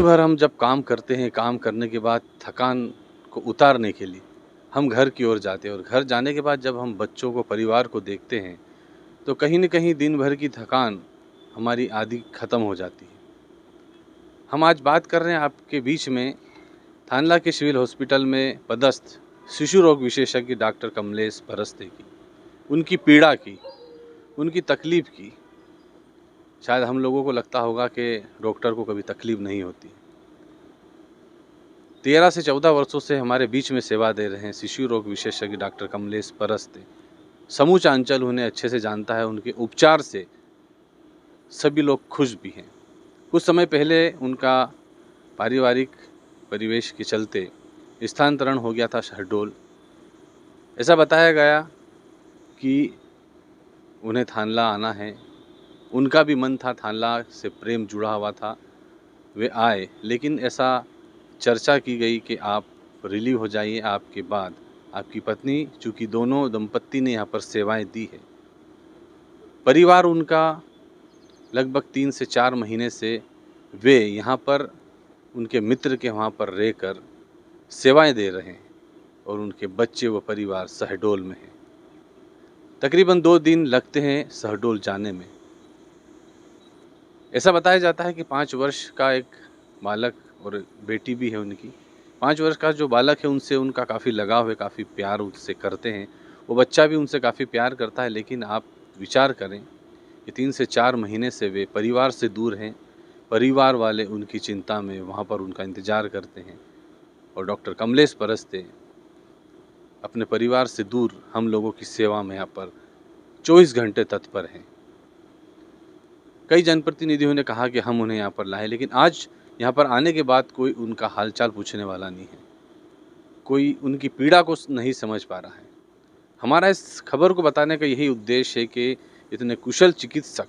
भर हम जब काम करते हैं, काम करने के बाद थकान को उतारने के लिए हम घर की ओर जाते हैं और घर जाने के बाद जब हम बच्चों को, परिवार को देखते हैं, तो कहीं न कहीं दिन भर की थकान हमारी आधी ख़त्म हो जाती है। हम आज बात कर रहे हैं आपके बीच में थानला के सिविल हॉस्पिटल में पदस्थ शिशु रोग विशेषज्ञ डॉक्टर कमलेश परस्ते की, उनकी पीड़ा की, उनकी तकलीफ़ की। शायद हम लोगों को लगता होगा कि डॉक्टर को कभी तकलीफ़ नहीं होती। 13 से 14 वर्षों से हमारे बीच में सेवा दे रहे हैं शिशु रोग विशेषज्ञ डॉक्टर कमलेश परस्ते। समूचा अंचल उन्हें अच्छे से जानता है। उनके उपचार से सभी लोग खुश भी हैं। कुछ समय पहले उनका पारिवारिक परिवेश के चलते स्थानांतरण हो गया था शहडोल। ऐसा बताया गया कि उन्हें थानला आना है। उनका भी मन था, थानला से प्रेम जुड़ा हुआ था, वे आए, लेकिन ऐसा चर्चा की गई कि आप रिलीव हो जाइए। आपके बाद आपकी पत्नी, चूँकि दोनों दंपत्ति ने यहाँ पर सेवाएं दी है, परिवार उनका लगभग 3 से 4 महीने से वे यहाँ पर उनके मित्र के वहाँ पर रहकर सेवाएं दे रहे हैं और उनके बच्चे व परिवार शहडोल में हैं। तकरीबन 2 दिन लगते हैं शहडोल जाने में। ऐसा बताया जाता है कि 5 वर्ष का एक बालक और बेटी भी है उनकी। 5 वर्ष का जो बालक है उनसे उनका काफ़ी लगाव है, काफ़ी प्यार उससे करते हैं। वो बच्चा भी उनसे काफ़ी प्यार करता है। लेकिन आप विचार करें कि 3 से 4 महीने से वे परिवार से दूर हैं। परिवार वाले उनकी चिंता में वहाँ पर उनका इंतज़ार करते हैं और डॉक्टर कमलेश परस्ते अपने परिवार से दूर हम लोगों की सेवा में यहाँ पर 24 घंटे तत्पर हैं। कई जनप्रतिनिधियों ने कहा कि हम उन्हें यहाँ पर लाएं, लेकिन आज यहाँ पर आने के बाद कोई उनका हालचाल पूछने वाला नहीं है, कोई उनकी पीड़ा को नहीं समझ पा रहा है। हमारा इस खबर को बताने का यही उद्देश्य है कि इतने कुशल चिकित्सक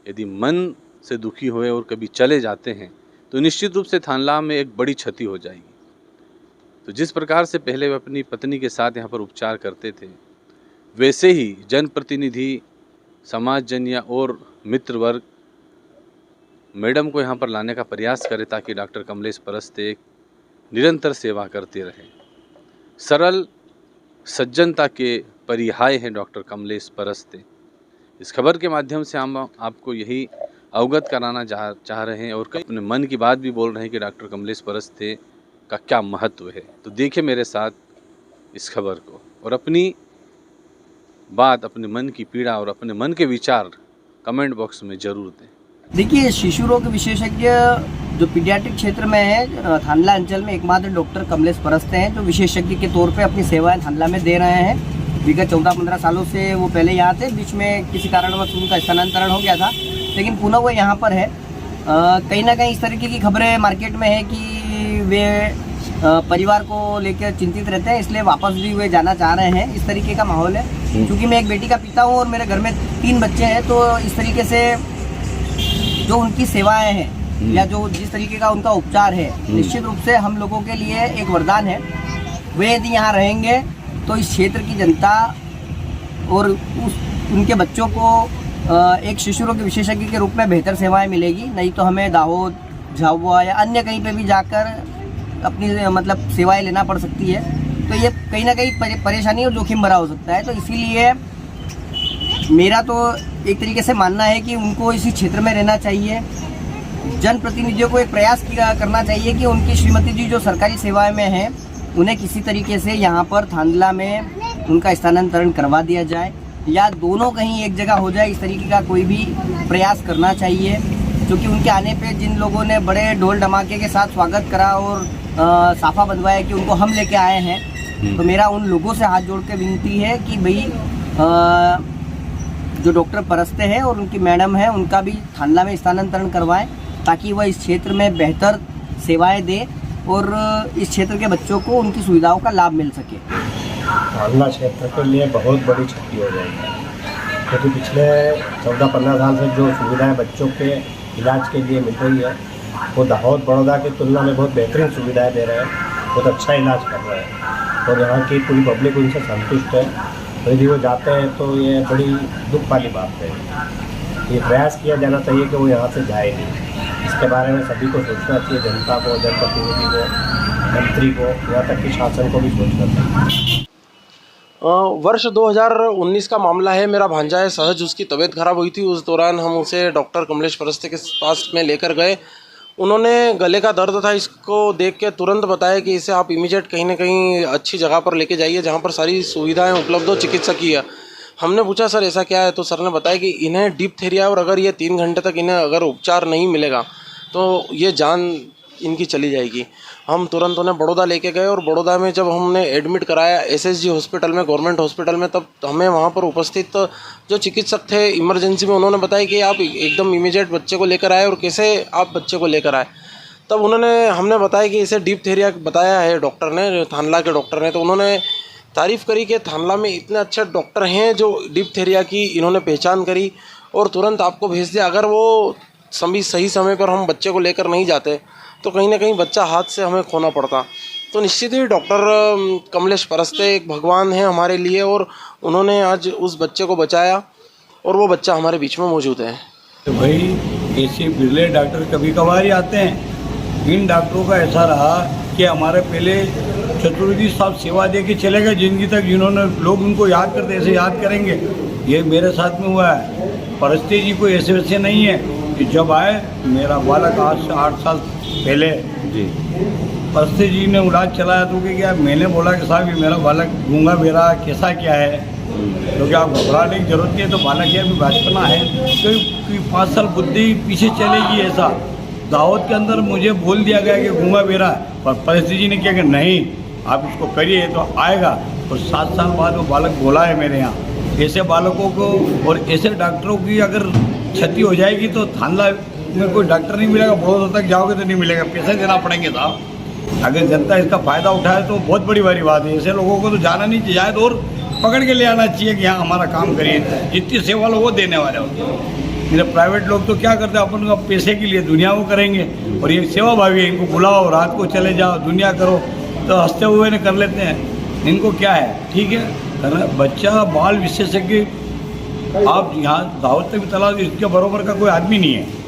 यदि मन से दुखी हुए और कभी चले जाते हैं तो निश्चित रूप से थानला में एक बड़ी क्षति हो जाएगी। तो जिस प्रकार से पहले वे अपनी पत्नी के साथ यहाँ पर उपचार करते थे, वैसे ही जनप्रतिनिधि, समाजजन या और मित्र वर्ग मैडम को यहाँ पर लाने का प्रयास करें ताकि डॉक्टर कमलेश परस्ते निरंतर सेवा करते रहें। सरल सज्जनता के परिहाय हैं डॉक्टर कमलेश परस्ते। इस खबर के माध्यम से हम आपको यही अवगत कराना चाह रहे हैं और कई अपने मन की बात भी बोल रहे हैं कि डॉक्टर कमलेश परस्ते का क्या महत्व है। तो देखिए मेरे साथ इस खबर को और अपनी बात, अपने मन की पीड़ा और अपने मन के विचार कमेंट बॉक्स में ज़रूर दें। देखिए, शिशु रोग विशेषज्ञ जो पीडियाट्रिक क्षेत्र में है, थानला अंचल में एकमात्र डॉक्टर कमलेश परस्ते हैं जो विशेषज्ञ के तौर पे अपनी सेवाएं थानला में दे रहे हैं। विगत 14-15 सालों से वो पहले यहाँ थे, बीच में किसी कारणवश उनका स्थानांतरण हो गया था, लेकिन पुनः वो यहाँ पर है। कहीं ना कहीं इस तरीके की खबरें मार्केट में है कि वे परिवार को लेकर चिंतित रहते हैं, इसलिए वापस भी वे जाना चाह रहे हैं। इस तरीके का माहौल है। क्योंकि मैं एक बेटी का पिता हूँ और मेरे घर में 3 बच्चे हैं, तो इस तरीके से जो उनकी सेवाएं हैं या जो जिस तरीके का उनका उपचार है, निश्चित रूप से हम लोगों के लिए एक वरदान है। वे यदि यहाँ रहेंगे तो इस क्षेत्र की जनता और उनके बच्चों को एक शिशु रोग विशेषज्ञ के रूप में बेहतर सेवाएं मिलेगी। नहीं तो हमें दाहोद, झाबुआ या अन्य कहीं पे भी जाकर अपनी सेवाएं लेना पड़ सकती है। तो ये कहीं ना कहीं परेशानी और जोखिम भरा हो सकता है। तो इसीलिए मेरा तो एक तरीके से मानना है कि उनको इसी क्षेत्र में रहना चाहिए। जनप्रतिनिधियों को एक प्रयास करना चाहिए कि उनकी श्रीमती जी जो सरकारी सेवाएं में हैं, उन्हें किसी तरीके से यहाँ पर थानला में उनका स्थानांतरण करवा दिया जाए या दोनों कहीं एक जगह हो जाए। इस तरीके का कोई भी प्रयास करना चाहिए, क्योंकि उनके आने पे जिन लोगों ने बड़े ढोल धमाके के साथ स्वागत करा और साफा बंधवाया कि उनको हम लेके आए हैं, तो मेरा उन लोगों से हाथ जोड़ के विनती है कि भाई जो डॉक्टर परस्ते हैं और उनकी मैडम है, उनका भी थानला में स्थानांतरण करवाएं ताकि वह इस क्षेत्र में बेहतर सेवाएं दे और इस क्षेत्र के बच्चों को उनकी सुविधाओं का लाभ मिल सके। थानला क्षेत्र के लिए बहुत बड़ी क्षति हो जाएगी, क्योंकि पिछले 14-15 साल से जो सुविधाएं बच्चों के इलाज के लिए मिल रही है, वो दाहोद, बड़ौदा की तुलना में बहुत बेहतरीन सुविधाएं दे रहे हैं, बहुत अच्छा इलाज कर रहे हैं और यहाँ की पूरी पब्लिक उनसे संतुष्ट है। यदि वो जाते हैं तो ये बड़ी दुख वाली बात है। ये प्रयास किया जाना चाहिए कि वो यहाँ से जाए नहीं। इसके बारे में सभी को सोचना चाहिए, जनता को, जनप्रतिनिधि को, मंत्री को, यहाँ तक कि शासन को भी सोचना चाहिए। वर्ष 2019 का मामला है। मेरा भांजा है सहज, उसकी तबीयत खराब हुई थी। उस दौरान हम उसे डॉक्टर कमलेश परस्ते के पास में लेकर गए। उन्होंने गले का दर्द था, इसको देख के तुरंत बताया कि इसे आप इमीडिएट कहीं ना कहीं अच्छी जगह पर लेके जाइए जहाँ पर सारी सुविधाएं उपलब्ध हो चिकित्सकीय। हमने पूछा सर ऐसा क्या है, तो सर ने बताया कि इन्हें डिप्थेरिया और अगर ये 3 घंटे तक इन्हें अगर उपचार नहीं मिलेगा तो ये जान इनकी चली जाएगी। हम तुरंत उन्हें बड़ौदा लेके गए और बड़ौदा में जब हमने एडमिट कराया एसएसजी हॉस्पिटल में, गवर्नमेंट हॉस्पिटल में, तब हमें वहाँ पर उपस्थित जो चिकित्सक थे इमरजेंसी में, उन्होंने बताया कि आप एकदम इमीडिएट बच्चे को लेकर आए और कैसे आप बच्चे को लेकर आए। तब हमने बताया कि इसे डिप्थेरिया बताया है डॉक्टर ने, थानला के डॉक्टर ने। तो उन्होंने तारीफ़ करी कि थानला में इतने अच्छे डॉक्टर हैं जो डिप्थेरिया की इन्होंने पहचान करी और तुरंत आपको भेज दिया। अगर वो सही समय पर हम बच्चे को लेकर नहीं जाते तो कहीं ना कहीं बच्चा हाथ से हमें खोना पड़ता। तो निश्चित ही डॉक्टर कमलेश परस्ते एक भगवान हैं हमारे लिए और उन्होंने आज उस बच्चे को बचाया और वो बच्चा हमारे बीच में मौजूद है। तो भाई ऐसे बिरले डॉक्टर कभी कभार ही आते हैं। इन डॉक्टरों का ऐसा रहा कि हमारे पहले चतुर्वेदी साहब सेवा दे के चले गए ज़िंदगी तक, जिन्होंने लोग उनको याद करते ऐसे याद करेंगे। ये मेरे साथ में हुआ है। परस्ते जी कोई ऐसे वैसे नहीं है कि जब आए मेरा बालक आज से 8 साल पहले जी परस्ते जी ने इलाज चलाया तो क्या मैंने बोला कि साहब ये मेरा बालक गूंगा मेरा कैसा क्या है, क्योंकि आप घबराने की जरूरत नहीं है, तो बालक क्या भी बचपना है क्योंकि 5 साल बुद्धि पीछे चलेगी। ऐसा दावत के अंदर मुझे बोल दिया गया कि गूंगा मेरा, पर परस्ते जी ने क्या कि नहीं आप इसको करिए तो आएगा। और 7 साल बाद वो बालक बोला है मेरे यहाँ। ऐसे बालकों को और ऐसे डॉक्टरों की अगर क्षति हो जाएगी तो थानला में कोई डॉक्टर नहीं मिलेगा, बड़ौदा तक जाओगे तो नहीं मिलेगा, पैसे देना पड़ेंगे साहब। अगर जनता इसका फ़ायदा उठाए तो बहुत बड़ी बात है। ऐसे लोगों को तो जाना नहीं चाहिए, तो और पकड़ के ले आना चाहिए कि हाँ हमारा काम करिए। जितनी सेवा लोग वो देने वाले होते हैं। मेरे प्राइवेट लोग तो क्या करते हैं, अपन का पैसे के लिए दुनिया को करेंगे और ये सेवा भावी है, इनको बुलाओ रात को चले जाओ दुनिया करो तो हंसते हुए ने कर लेते हैं। इनको क्या है, ठीक है बच्चा बाल विशेषज्ञ आप यहाँ दावत तक भी तलाश, इसके बराबर का कोई आदमी नहीं है।